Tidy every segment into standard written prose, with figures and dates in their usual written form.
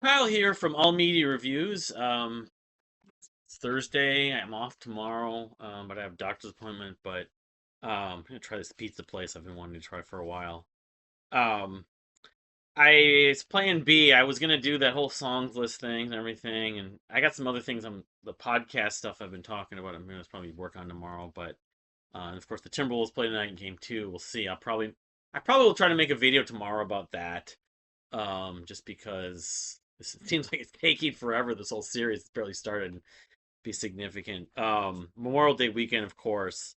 Kyle here from All Media Reviews. It's Thursday. I'm off tomorrow, but I have a doctor's appointment. But I'm gonna try this pizza place I've been wanting to try for a while. Um, it's Plan B. I was gonna do that whole songs list thing and everything, and I got some other things on the podcast stuff I've been talking about. I'm gonna probably work on tomorrow. But and of course the Timberwolves play tonight in Game 2. We'll see. I probably will try to make a video tomorrow about that. Just because it seems like it's taking forever. This whole series it's barely started. Be significant. Memorial Day weekend, of course,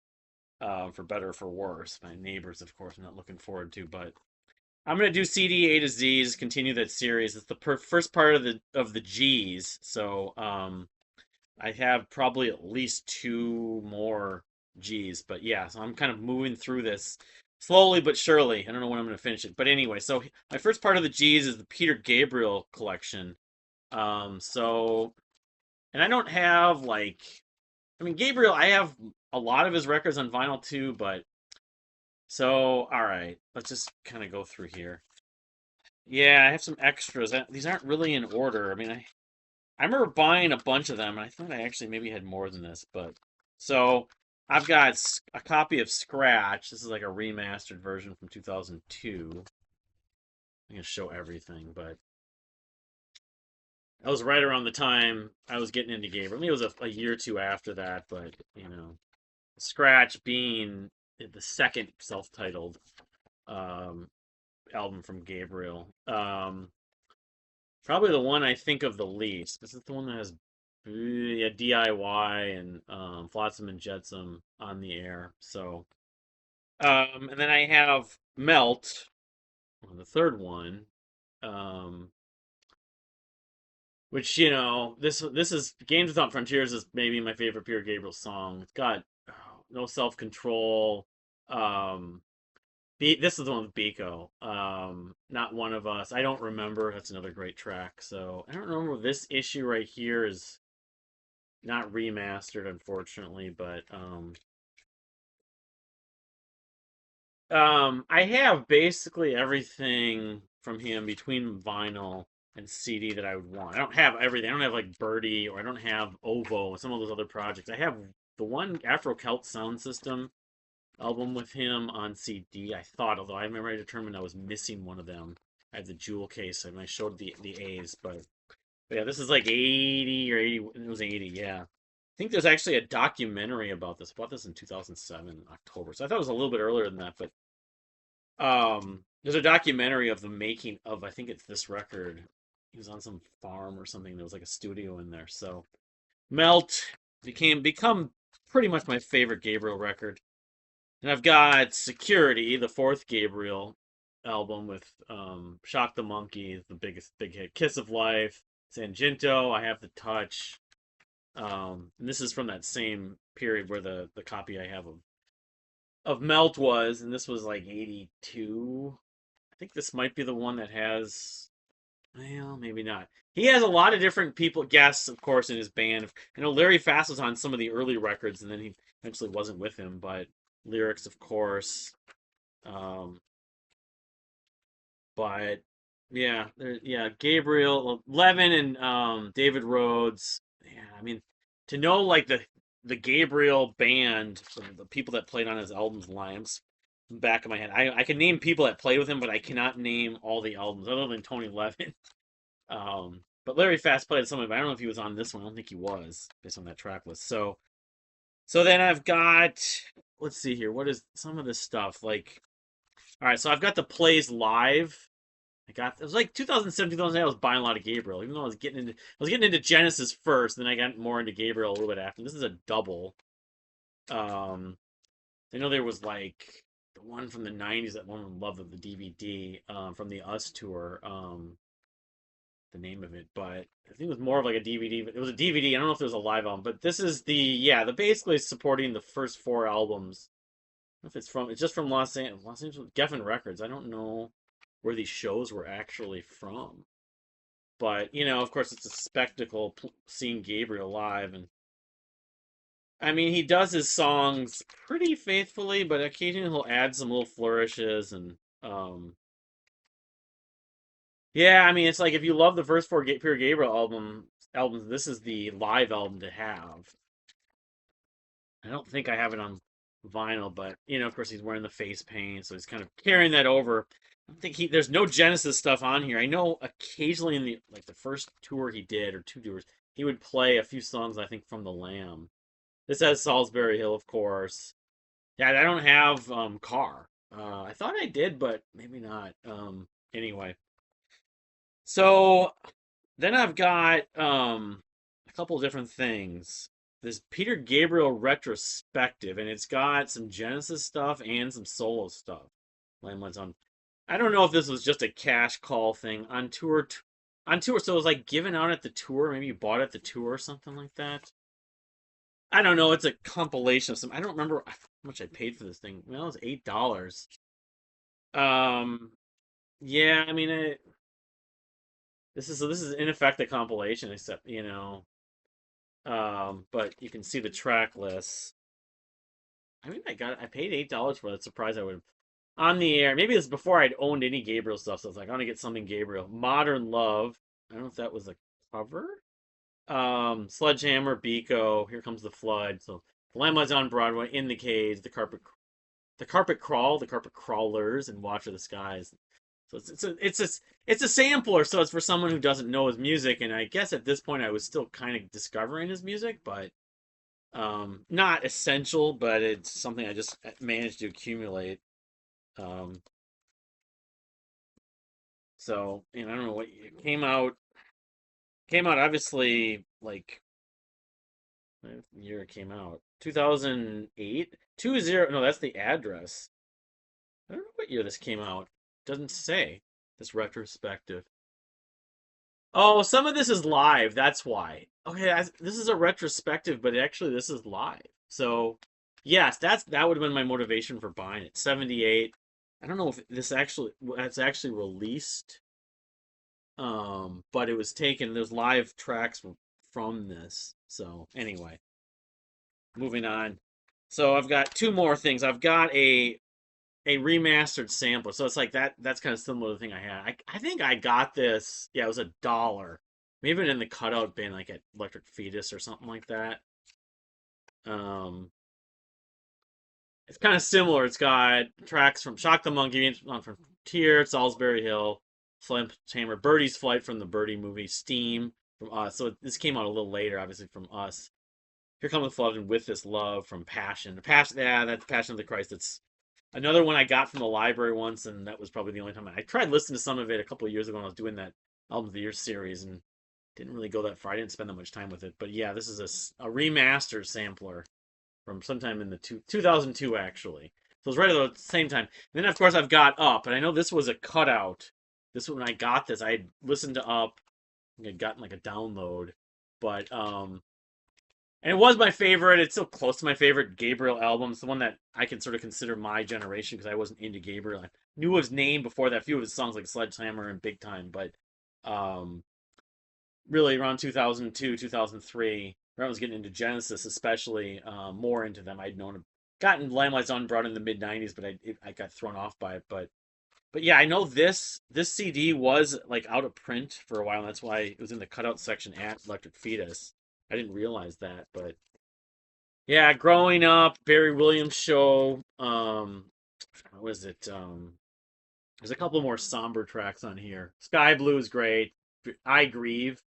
for better or for worse. My neighbors, of course, I'm not looking forward to, but I'm gonna do CD A to Z. Just continue that series. It's the first part of the G's, so I have probably at least two more G's, but yeah, so I'm kind of moving through this slowly but surely. I don't know when I'm going to finish it, but anyway, so my first part of the G's is the Peter Gabriel collection. So, and I don't have like, I mean, Gabriel, I have a lot of his records on vinyl too, but so, all right, let's just kind of go through here. Yeah, I have some extras. These aren't really in order. I mean, I remember buying a bunch of them, and I thought I actually maybe had more than this, but so I've got a copy of Scratch. This is like a remastered version from 2002. I'm gonna show everything, but that was right around the time I was getting into Gabriel. I mean, it was a year or two after that, but Scratch being the second self-titled um, album from Gabriel. Probably the one I think of the least. This is the one that has yeah, DIY and Flotsam and Jetsam on the air. So, and then I have Melt, the third one, um, which this is Games Without Frontiers is maybe my favorite Peter Gabriel song. It's got No Self Control. Um, this is the one with Biko. Not One of Us. I don't remember. That's another great track. So I don't remember this issue right here is not remastered, unfortunately, but I have basically everything from him between vinyl and CD that I would want. I don't have everything. I don't have like Birdie or I don't have Ovo and some of those other projects. I have the one Afro Celt Sound System album with him on CD. I thought, although I remember I determined I was missing one of them. I have the jewel case and I showed the A's, but yeah, this is like 80 or 80. It was 80, yeah. I think there's actually a documentary about this. I bought this in 2007, October. So I thought it was a little bit earlier than that, but there's a documentary of the making of I think it's this record. He was on some farm or something. There was like a studio in there. So Melt become pretty much my favorite Gabriel record. And I've got Security, the fourth Gabriel album with Shock the Monkey, the biggest big hit. Kiss of Life, Sanjinto, I Have the Touch. And this is from that same period where the copy I have of Melt was, and this was like 82. I think this might be the one that has, well, maybe not. He has a lot of different people, guests, of course, in his band. I know Larry Fast was on some of the early records, and then he eventually wasn't with him, but lyrics, of course. Um, but yeah, yeah, Gabriel, Levin, and David Rhodes. Yeah, I mean, to know like the Gabriel band, the people that played on his albums lines, back of my head. I can name people that played with him, but I cannot name all the albums other than Tony Levin. But Larry Fast played some of it. I don't know if he was on this one. I don't think he was based on that track list. So then I've got, let's see here. What is some of this stuff like? All right, so I've got the plays live. It was like 2007, 2008. I was buying a lot of Gabriel, even though I was getting into Genesis first, then I got more into Gabriel a little bit after. This is a double. Um, I know there was like the one from the '90s that one loved of the DVD from the Us tour. The name of it, but I think it was more of like a DVD. But it was a DVD. I don't know if there was a live album, but this is the basically supporting the first four albums. I don't know if it's just from Los Angeles Geffen Records. I don't know where these shows were actually from, but of course, it's a spectacle seeing Gabriel live, and I mean, he does his songs pretty faithfully, but occasionally he'll add some little flourishes and Yeah, I mean, it's like if you love the first four Peter Gabriel albums, this is the live album to have. I don't think I have it on vinyl, but of course, he's wearing the face paint, so he's kind of carrying that over. I don't think there's no Genesis stuff on here. I know occasionally in the first tour he did or two tours, he would play a few songs I think from The Lamb. This has Salisbury Hill, of course. Yeah, I don't have Car. I thought I did, but maybe not. Anyway, so then I've got a couple of different things. This Peter Gabriel retrospective, and it's got some Genesis stuff and some solo stuff. Lameline's on. I don't know if this was just a cash call thing on tour. On tour, so it was like given out at the tour. Maybe you bought it at the tour or something like that. I don't know. It's a compilation of some. I don't remember how much I paid for this thing. Well, it was $8. Um, yeah. I mean, this is in effect a compilation, except but you can see the track list. I mean, I paid $8 for it. Surprised I would have on the air. Maybe it's before I'd owned any Gabriel stuff. So I was like, I want to get something Gabriel. Modern Love. I don't know if that was a cover. Sledgehammer, Biko. Here Comes the Flood. So Dilemma's on Broadway. In the Cage. The Carpet Crawlers, and Watch of the Skies. So it's a sampler. So it's for someone who doesn't know his music. And I guess at this point I was still kind of discovering his music, but not essential, but it's something I just managed to accumulate. Um, so I don't know what came out obviously like what year it came out 2008 20 no, that's the address. I don't know what year this came out. Doesn't say this retrospective. Oh, some of this is live. That's why. Okay, this is a retrospective, but actually this is live. So, yes, that would have been my motivation for buying it. 78. I don't know if it's actually released. But it was taken. There's live tracks from this. So, anyway, moving on. So, I've got two more things. I've got a remastered sampler. So it's like that's kind of similar to the thing I had. I think I got this, yeah, it was $1. Maybe in the cutout bin like at Electric Fetus or something like that. Um it's kind of similar. It's got tracks from Shock the Monkey, from Tear, Salisbury Hill, Sledgehammer, Birdie's Flight from the Birdie movie, Steam from Us. So this came out a little later, obviously, from Us. Here Comes the Flood and With This Love from Passion. Passion, yeah, that's Passion of the Christ. It's another one I got from the library once, and that was probably the only time I tried listening to some of it a couple of years ago when I was doing that Album of the Year series, and didn't really go that far. I didn't spend that much time with it, but yeah, this is a remastered sampler from sometime in the 2002 actually. So it was right at the same time. And then of course I've got Up, and I know this was a cutout. This when I got this, I had listened to Up. I had gotten like a download, but and it was my favorite. It's still close to my favorite Gabriel album. It's the one that I can sort of consider my generation because I wasn't into Gabriel. I knew his name before that. A few of his songs like Sledgehammer and Big Time, but um, really around 2002, 2003, when I was getting into Genesis, especially more into them. I'd gotten Limelight on brought in the mid '90s, but I got thrown off by it. But yeah, I know this CD was like out of print for a while. And that's why it was in the cutout section at Electric Fetus. I didn't realize that, but yeah, growing up, Barry Williams show. What was it? There's a couple more somber tracks on here. Sky Blue is great. I Grieve.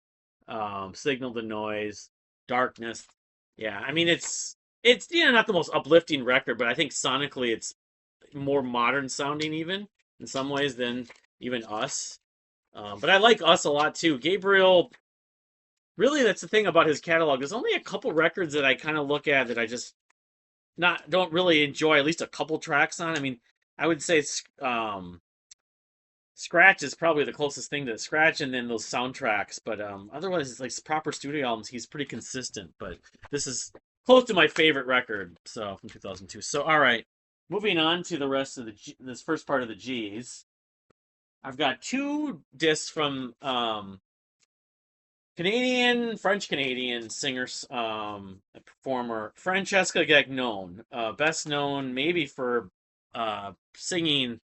Signal to Noise. Darkness. Yeah, I mean it's not the most uplifting record, but I think sonically it's more modern sounding even in some ways than even Us. But I like Us a lot too. Gabriel, really, that's the thing about his catalog. There's only a couple records that I kind of look at that I just not don't really enjoy. At least a couple tracks on. I mean, I would say Scratch is probably the closest thing to Scratch, and then those soundtracks. But otherwise, it's like proper studio albums. He's pretty consistent. But this is close to my favorite record. So from 2002. So all right, moving on to the rest of this first part of the G's. I've got two discs from French Canadian singer, performer Francesca Gagnon, best known maybe for singing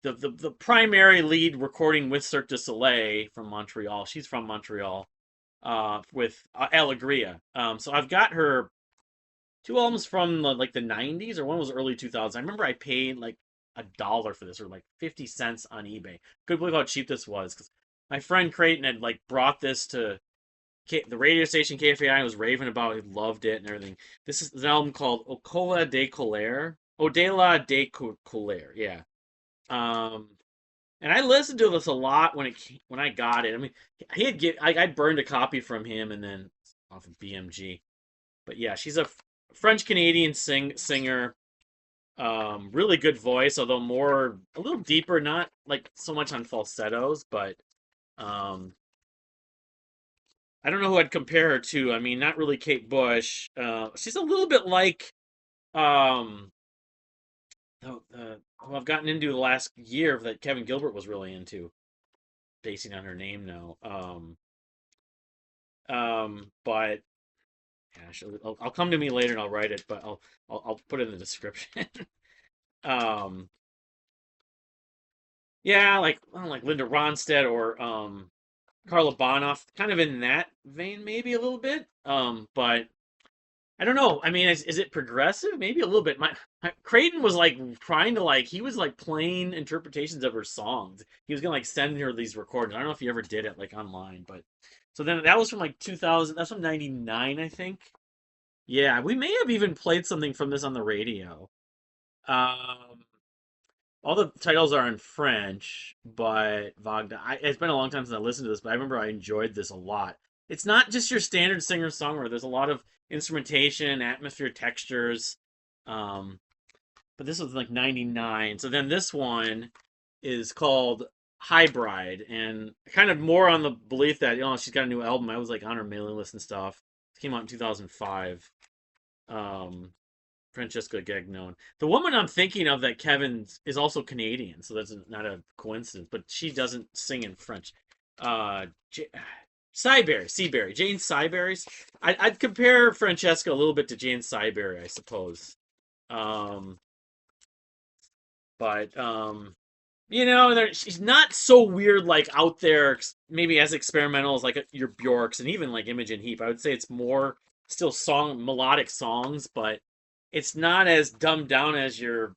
the primary lead recording with Cirque du Soleil from Montreal. She's from Montreal. With Alegria. So I've got her two albums from like the '90s, or one was early 2000s. I remember I paid like $1 for this, or like 50 cents on eBay. Couldn't believe how cheap this was, because my friend Creighton had like brought this to the radio station KFAI and was raving about it. He loved it and everything. This is an album called Ocola de Colère. Odela de Colère, yeah. Um, and I listened to this a lot when I got it. I mean, I burned a copy from him and then off of BMG. But yeah, she's a French Canadian singer. Really good voice, although more a little deeper, not like so much on falsettos, but um, I don't know who I'd compare her to. I mean, not really Kate Bush. She's a little bit like um, who I've gotten into the last year that Kevin Gilbert was really into, basing on her name now. But yeah, I'll come to me later and I'll write it, but I'll put it in the description. um, yeah, like I don't know, like Linda Ronstadt or Carla Bonoff, kind of in that vein, maybe a little bit. But I don't know. I mean, is it progressive? Maybe a little bit. My Creighton was like trying to like he was like playing interpretations of her songs. He was gonna like send her these recordings. I don't know if he ever did it like online, but so then that was from like 2000. That's from '99, I think. Yeah, we may have even played something from this on the radio. Um, all the titles are in French, but Wagner. It's been a long time since I listened to this, but I remember I enjoyed this a lot. It's not just your standard singer-songwriter. There's a lot of instrumentation, atmosphere, textures. Um, but this was like '99. So then this one is called High Bride, and kind of more on the belief that she's got a new album. I was like on her mailing list and stuff. It came out in 2005. Um, Francesca Gagnon. The woman I'm thinking of that Kevin is also Canadian, so that's not a coincidence. But she doesn't sing in French. J- Seabury, Jane Siberry's. I'd compare Francesca a little bit to Jane Siberry, I suppose. Um, but she's not so weird, like out there, maybe as experimental as like your Bjorks and even like Imogen Heap. I would say it's more still melodic songs, but it's not as dumbed down as your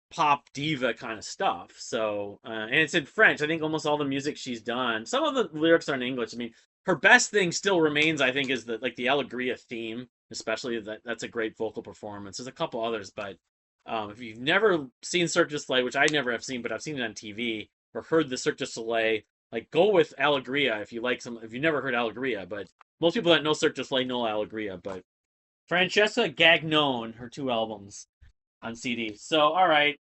pop diva kind of stuff. So and it's in French. I think almost all the music she's done. Some of the lyrics are in English. I mean, her best thing still remains, I think, is the Allegria theme, especially that's a great vocal performance. There's a couple others, but if you've never seen Cirque du Soleil, which I never have seen, but I've seen it on TV or heard the Cirque du Soleil, like go with Allegria if you like some. If you've never heard Allegria, but most people that know Cirque du Soleil know Allegria. But Francesca Gagnon, her two albums on CD. So all right,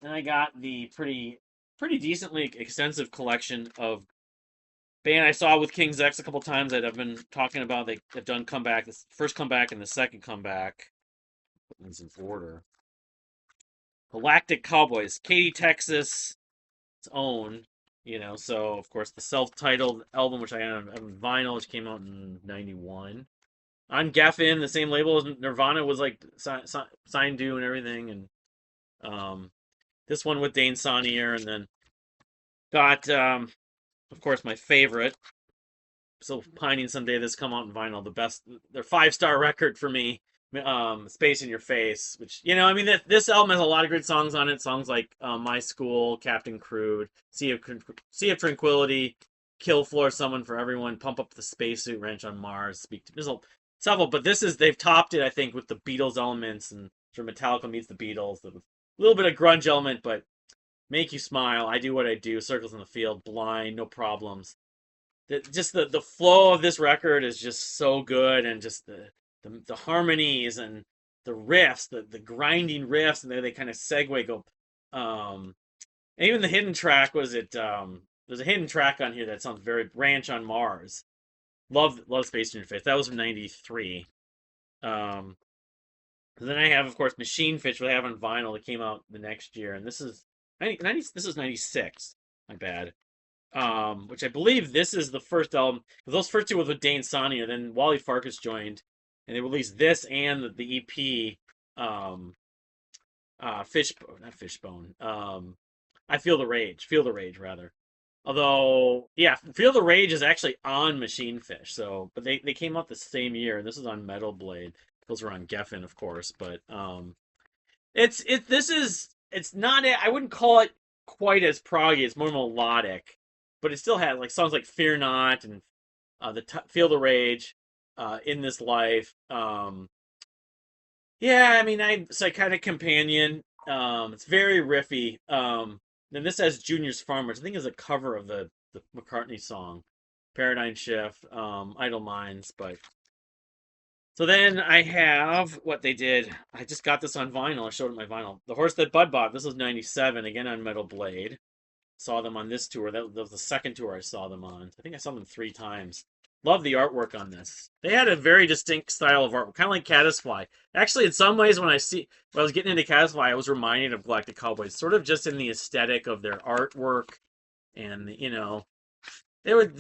then I got the pretty decently extensive collection of band I saw with King's X a couple times that I've been talking about. They have done comeback, the first comeback and the second comeback. It's in order. Galactic Cowboys, Katy, Texas, its own. So of course the self-titled album, which I had on vinyl, which came out in '91 on Geffen, the same label as Nirvana was like signed to and everything, and this one with Dane Saunier, and then got of course my favorite. So pining someday this come out in vinyl, the best, their 5-star record for me. Space in Your Face, which I mean, this album has a lot of good songs on it. Songs like My School, Captain Crude, Sea of Tranquility, Kill Floor, Someone for Everyone, Pump Up the Spacesuit, Ranch on Mars. There's several, but they've topped it, I think, with the Beatles elements, and sort of Metallica meets the Beatles, a little bit of grunge element, but Make You Smile, I Do What I Do, Circles in the Field, Blind, No Problems. Just the flow of this record is just so good, and just the harmonies and the riffs, the grinding riffs, and then they kind of segue go. And even the hidden track was it. There's a hidden track on here that sounds very Ranch on Mars. Love Space in Your Face. That was from '93. Um, then I have, of course, Machine Fish, what I have on vinyl that came out the next year, and this is 90, this is '96. My bad. Which I believe this is the first album. Those first two was with Dane Saunier, then Wally Farkas joined, and they released this and the EP. Fishbone, not Fishbone. I Feel the Rage. Feel the Rage, rather. Although, yeah, Feel the Rage is actually on Machine Fish. So, but they came out the same year, and this is on Metal Blade. Those are on Geffen, of course. But this is it's not. I wouldn't call it quite as proggy. It's more melodic, but it still has like songs like Fear Not and Feel the Rage, In This Life. Yeah, I mean, I Psychotic Companion. It's very riffy. Then this has Junior's Farm, which I think is a cover of the McCartney song, Paradigm Shift, Idle Minds. But so then I have what they did. I just got this on vinyl. I showed it my vinyl. The Horse That Bud Bought. This was '97, again on Metal Blade. Saw them on this tour. That was the second tour I saw them on. I think I saw them 3 times. Love the artwork on this. They had a very distinct style of art, kind of like Caddisfly. Actually, in some ways, when I was getting into Caddisfly, I was reminded of Galactic Cowboys, sort of just in the aesthetic of their artwork, and they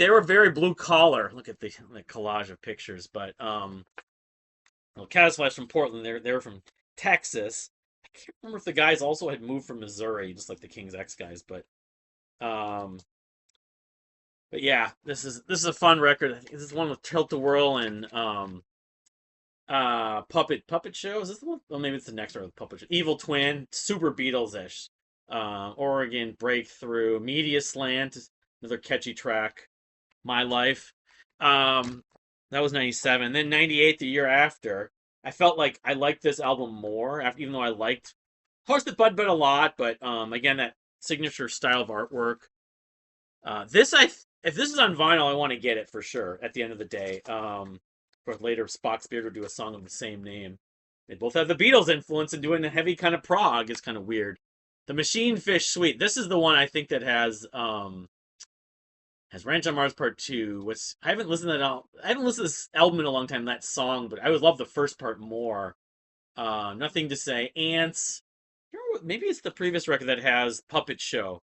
were very blue collar. Look at the collage of pictures, but well, Caddisfly's from Portland. They're from Texas. I can't remember if the guys also had moved from Missouri, just like the King's X guys, um, but yeah, this is a fun record. I think this is one with Tilt a Whirl and Puppet Show. Is this the one? Well, maybe it's the next one with Puppet Show. Evil Twin, super Beatles-ish. Oregon Breakthrough, Media Slant, another catchy track. My Life. That was '97. Then '98, the year after, I felt like I liked this album more, after, even though I liked Horse That Bud a lot, but again, that signature style of artwork. This if this is on vinyl, I want to get it for sure. At the end of the day, of course, later Spock's Beard would do a song of the same name. They both have the Beatles influence, and doing a heavy kind of prog is kind of weird. The Machine Fish Suite. This is the one I think that has Ranch on Mars Part Two. I haven't listened to that. I haven't listened to this album in a long time. That song, but I always love the first part more. Nothing to Say. Ants. Maybe it's the previous record that has Puppet Show.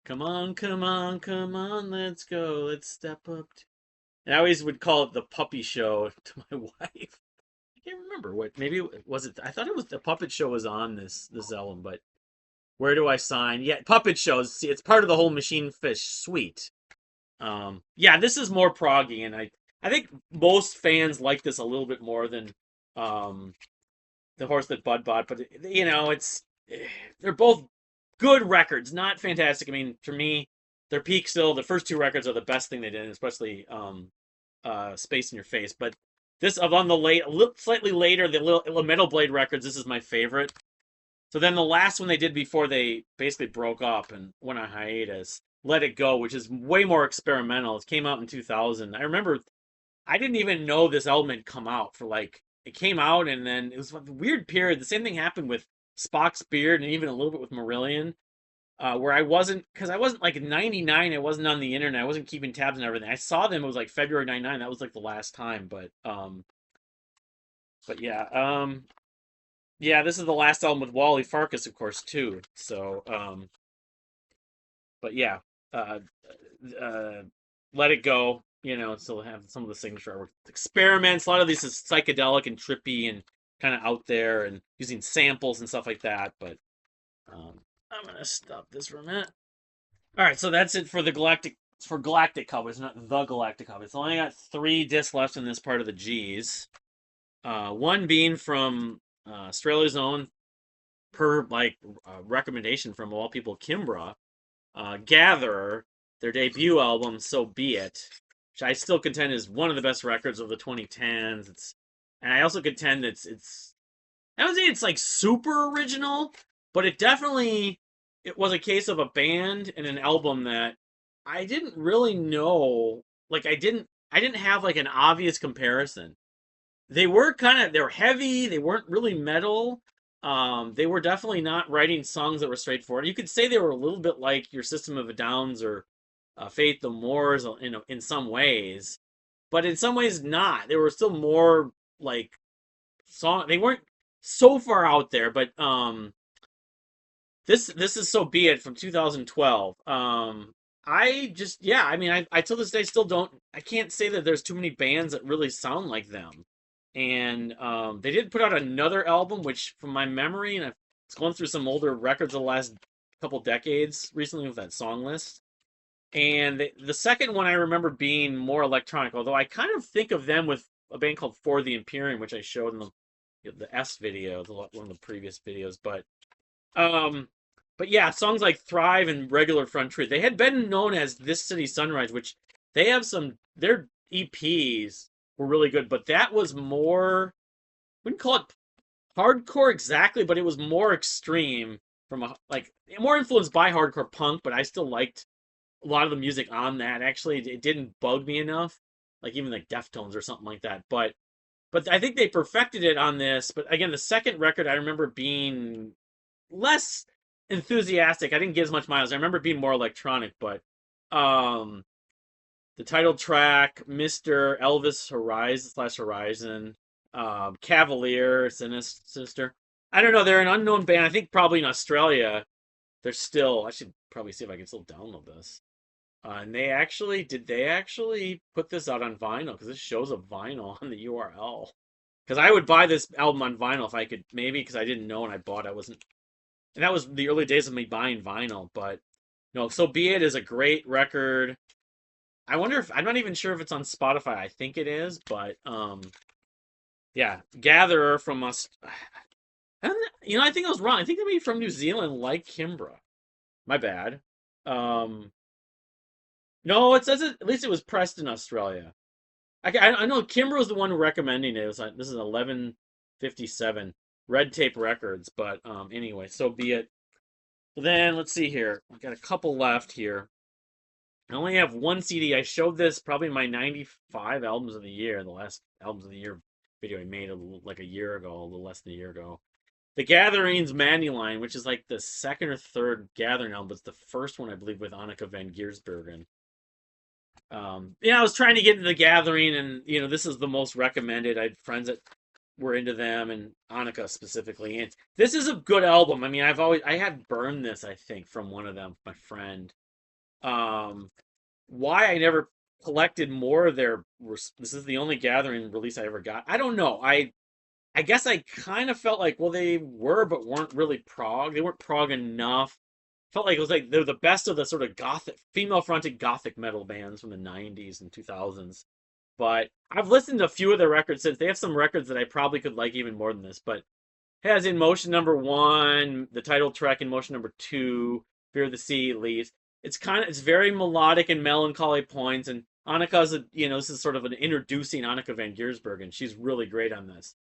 Come on, come on, come on, let's go, let's step up. And I always would call it the Puppy Show to my wife. I can't remember what. Maybe was it. I thought it was the Puppet Show was on this album, but Where Do I Sign? Yeah, Puppet Shows. See, it's part of the whole Machine Fish suite. Yeah, this is more proggy, and I think most fans like this a little bit more than um the Horse That Bud Bought. But it's they're both good records, not fantastic. I mean, for me, their peak still. The first 2 records are the best thing they did, especially Space in Your Face. But this on the slightly later, the Metal Blade records. This is my favorite. So then the last one they did before they basically broke up and went on hiatus, Let It Go, which is way more experimental. It came out in 2000. I remember I didn't even know this album had come out for like it came out and then it was a weird period. The same thing happened with Spock's Beard and even a little bit with Marillion, where because I wasn't like in '99. I wasn't on the internet. I wasn't keeping tabs and everything. I saw them. It was like February '99. That was like the last time. But yeah, yeah. This is the last album with Wally Farkas, of course, too. So but yeah, uh, uh, Let It Go. Still have some of the signature artwork. Experiments. A lot of these is psychedelic and trippy and kind of out there and using samples and stuff like that. But I'm gonna stop this for a minute. All right, so that's it for the Galactic Cowboys, not the Galactic Cowboys. So I only got 3 discs left in this part of the G's. One being from Australia's own, per recommendation from all people, Kimbra, Gatherer, their debut album, So Be It, which I still contend is one of the best records of the 2010s. And I also contend I don't say it's like super original, but it was a case of a band and an album that I didn't really know. Like I didn't have like an obvious comparison. They were heavy, they weren't really metal. They were definitely not writing songs that were straightforward. You could say they were a little bit like your System of a Downs or Faith No More's, in some ways, but in some ways not. They were still more like song. They weren't so far out there, but this is So Be It from 2012. I just yeah, I mean I till this day still don't I can't say that there's too many bands that really sound like them. And they did put out another album, which from my memory, and was going through some older records of the last couple decades recently with that song list. And the second one I remember being more electronic, although I kind of think of them with a band called For the Imperium, which I showed in the S video, one of the previous videos. Um, but yeah, songs like Thrive and Regular Front Truth, they had been known as This City Sunrise, which they have their EPs were really good, but that was more, wouldn't call it hardcore exactly, but it was more extreme from a, like, more influenced by hardcore punk, but I still liked a lot of the music on that. Actually, it didn't bug me enough, like even like Deftones or something like that. But I think they perfected it on this. But again, the second record I remember being less enthusiastic. I didn't get as much miles. I remember being more electronic, but um the title track, Mr. Elvis Horizon slash Horizon, Cavalier, Sinister. I don't know. They're an unknown band. I think probably in Australia. They're still. I should probably see if I can still download this. And did they actually put this out on vinyl? Because this shows a vinyl on the URL. Because I would buy this album on vinyl if I could, maybe because I didn't know and I bought. I wasn't, and that was the early days of me buying vinyl. But no, So Be It is a great record. I wonder if I'm not even sure if it's on Spotify. I think it is, but yeah, Gatherer from us. I think I was wrong. I think they may be from New Zealand, like Kimbra. My bad. Um, no, it says at least it was pressed in Australia. I know Kimber was the one recommending it. It was like, this is 1157 Red Tape Records, but anyway, so be it. So then let's see here. I got a couple left here. I only have one CD. I showed this probably in my 95 albums of the year, the last albums of the year video I made like a year ago, a little less than a year ago. The Gatherings Manuline, which is like the second or third Gathering album, but it's the first one I believe with Annika van Giersbergen. I was trying to get into the Gathering, and this is the most recommended. I had friends that were into them, and Annika specifically. And this is a good album. I mean, I had burned this, I think, from one of them, my friend. Um, why I never collected more of their. This is the only Gathering release I ever got. I don't know. I guess I kind of felt like, well, they were, but weren't really prog. They weren't prog enough. Felt like it was like they're the best of the sort of gothic, female-fronted gothic metal bands from the '90s and 2000s. But I've listened to a few of their records since. They have some records that I probably could like even more than this. But it has In Motion #1, the title track In Motion #2, Fear the Sea Leaves. It's very melodic and melancholy points. And Annika's this is sort of an introducing Annika van Giersbergen. She's really great on this.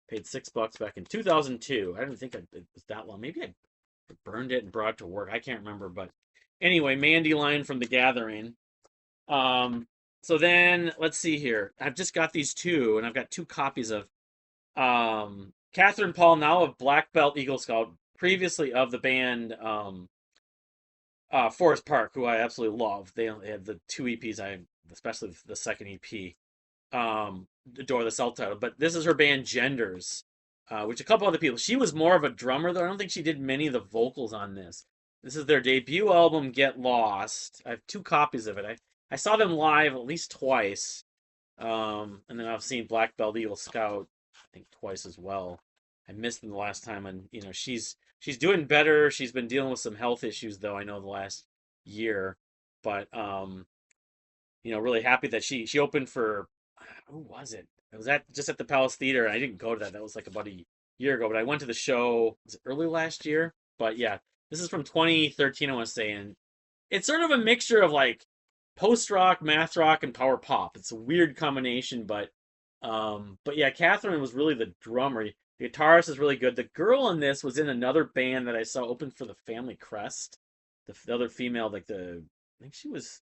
Paid $6 back in 2002. I didn't think it was that long. Maybe I burned it and brought it to work. I can't remember, but anyway, Mandy Line from The Gathering. So then let's see here. I've just got these two, and I've got two copies of Catherine Paul, now of Black Belt Eagle Scout, previously of the band Forest Park, who I absolutely love. They had the two EPs, especially the second EP, Adore the self-titled. But this is her band Genders, which a couple other people. She was more of a drummer, though. I don't think she did many of the vocals on this. This is their debut album, Get Lost. I have two copies of it. I saw them live at least twice, and then I've seen Black Belt Eagle Scout, I think twice as well. I missed them the last time, and she's doing better. She's been dealing with some health issues, though, I know, the last year, but really happy that she opened for, who was it? It was just at the Palace Theater, and I didn't go to that. That was like about a year ago, but I went to the show. Was it early last year? But yeah, this is from 2013, I want to say, and it's sort of a mixture of like post rock, math rock, and power pop. It's a weird combination, but yeah, Catherine was really the drummer. The guitarist is really good. The girl in this was in another band that I saw open for the Family Crest. The other female, I think she was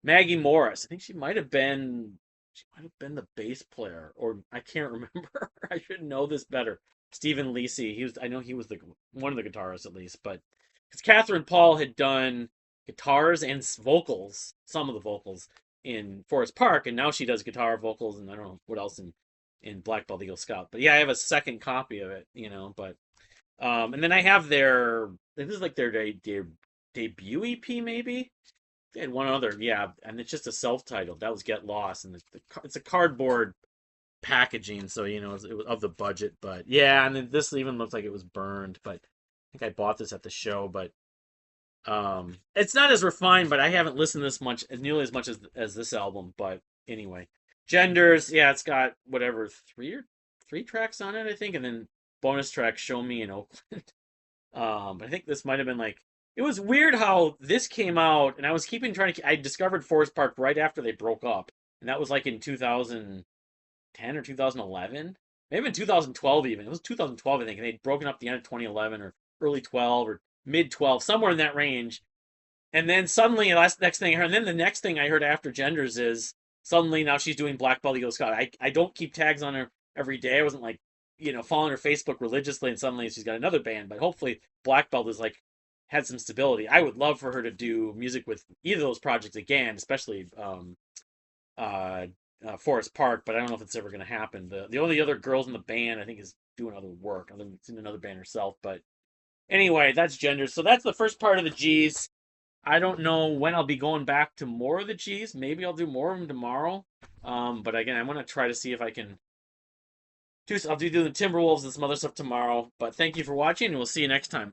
Maggie Morris. I think she might have been the bass player, or I can't remember. I should know this better. Stephen Lisi. I know he was one of the guitarists at least, but because Catherine Paul had done guitars and vocals, some of the vocals in Forest Park, and now she does guitar, vocals, and I don't know what else in Black Belt Eagle Scout. But yeah, I have a second copy of it, but and then I have this is like their debut EP maybe. They had one other, yeah, and it's just a self-titled. That was Get Lost, and it's a cardboard packaging, so it was of the budget. But yeah, and then this even looks like it was burned. But think I bought this at the show, but it's not as refined, but I haven't listened this much, nearly as much as this album. But anyway, Genders, yeah, it's got whatever three tracks on it, I think, and then bonus track "Show Me in Oakland." But I think this might have been like it was weird how this came out, and I was keeping trying to. I discovered Forest Park right after they broke up, and that was like in 2010 or 2011, maybe in 2012 even. It was 2012, I think, and they'd broken up the end of 2011 or early 12 or mid 12, somewhere in that range. And then suddenly, last next thing I heard, and then the next thing I heard after Genders is suddenly now she's doing Black Belt Eagle Scout. I don't keep tags on her every day. I wasn't like following her Facebook religiously, and suddenly she's got another band. But hopefully, Black Belt is like had some stability. I would love for her to do music with either of those projects again, especially uh, Forest Park. But I don't know if it's ever going to happen. The only other girls in the band I think is doing other work. It's in another band herself. But anyway, that's Genders. So that's the first part of the G's. I don't know when I'll be going back to more of the G's. Maybe I'll do more of them tomorrow. But again, I want to try to see if I can do. I'll do the Timberwolves and some other stuff tomorrow. But thank you for watching, and we'll see you next time.